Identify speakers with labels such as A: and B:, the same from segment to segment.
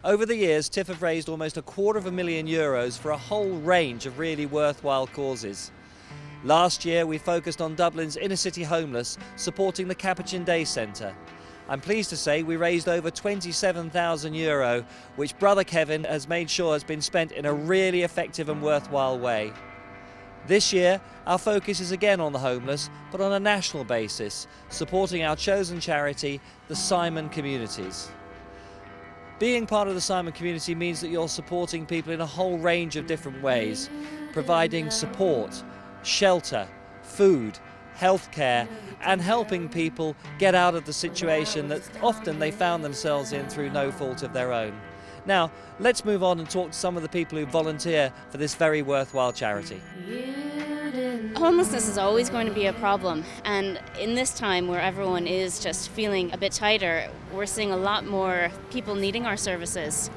A: Over the years, TIFF have raised almost €250,000 for a whole range of really worthwhile causes. Last year, we focused on Dublin's inner city homeless, supporting the Capuchin Day Centre. I'm pleased to say we raised over €27,000, which Brother Kevin has made sure has been spent in a really effective and worthwhile way. This year, our focus is again on the homeless, but on a national basis, supporting our chosen charity, the Simon Communities. Being part of the Simon Community means that you're supporting people in a whole range of different ways, providing support, shelter, food, healthcare, and helping people get out of the situation that often they found themselves in through no fault of their own. Now, let's move on and talk to some of the people who volunteer for this very worthwhile charity.
B: Homelessness is always going to be a problem, and in this time where everyone is just feeling a bit tighter, we're seeing a lot more people needing our services.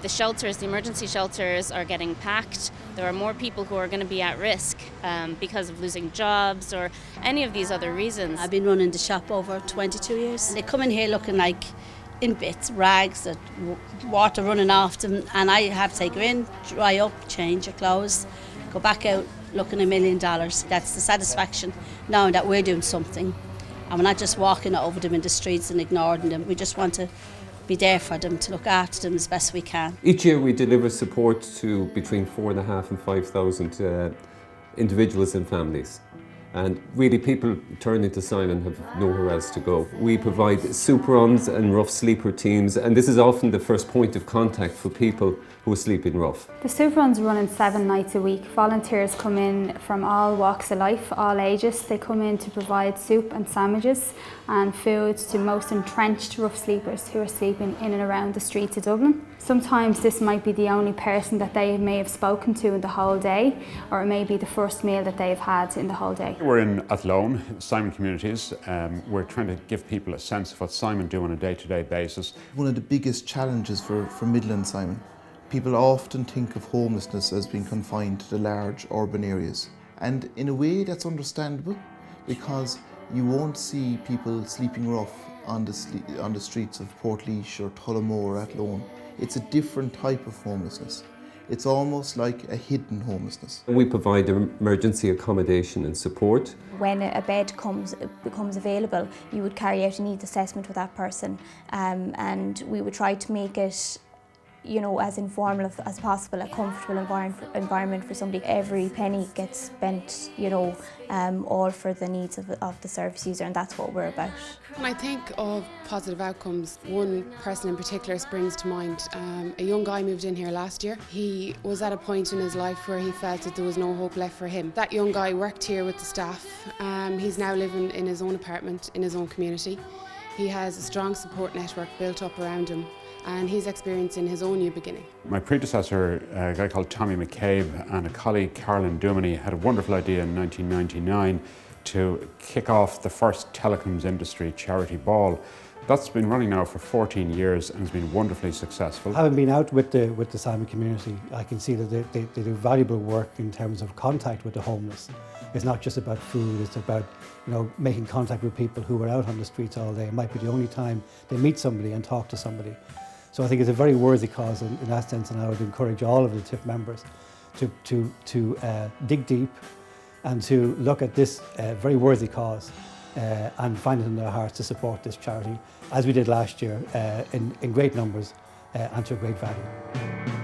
B: The shelters, the emergency shelters are getting packed. There are more people who are going to be at risk because of losing jobs or any of these other reasons.
C: I've been running the shop over 22 years. They come in here looking like in bits, rags, water running off them, and I have to take her in, dry up, change her clothes, go back out looking $1 million. That's the satisfaction, knowing that we're doing something. And we're not just walking over them in the streets and ignoring them. We just want to be there for them, to look after them as best we can.
D: Each year we deliver support to between 4,500 and 5,000 individuals and families. And really people turning to Simon have nowhere else to go. We provide soup runs and rough sleeper teams, and this is often the first point of contact for people who are sleeping rough.
E: The soup runs run in 7 nights a week. Volunteers come in from all walks of life, all ages. They come in to provide soup and sandwiches and food to most entrenched rough sleepers who are sleeping in and around the streets of Dublin. Sometimes this might be the only person that they may have spoken to in the whole day, or it may be the first meal that they've had in the whole day.
F: We're in Athlone, Simon Communities. We're trying to give people a sense of what Simon do on a day-to-day basis.
G: One of the biggest challenges for Midland Simon, people often think of homelessness as being confined to the large urban areas. And in a way that's understandable, because you won't see people sleeping rough on the streets of Portlaoise or Tullamore or Athlone. It's a different type of homelessness. It's almost like a hidden homelessness.
D: We provide emergency accommodation and support.
H: When a bed becomes available, you would carry out a needs assessment with that person, and we would try to make it, you know, as informal as possible, a comfortable environment for somebody. Every penny gets spent, you know, all for the needs of the service user, and that's what we're about.
I: When I think of positive outcomes, one person in particular springs to mind. A young guy moved in here last year. He was at a point in his life where he felt that there was no hope left for him. That young guy worked here with the staff. He's now living in his own apartment in his own community. He has a strong support network built up around him, and he's experiencing his own new beginning. My predecessor, a guy called Tommy McCabe, and a colleague, Carolyn Duminy, had a wonderful idea in 1999 to kick off the first telecoms industry charity ball. That's been running now for 14 years and has been wonderfully successful.
J: Having been out with the Simon Community, I can see that they do valuable work in terms of contact with the homeless. It's not just about food, it's about, you know, making contact with people who are out on the streets all day. It might be the only time they meet somebody and talk to somebody. So I think it's a very worthy cause in that sense, and I would encourage all of the TIFF members to dig deep and to look at this very worthy cause and find it in their hearts to support this charity, as we did last year, in great numbers and to a great value.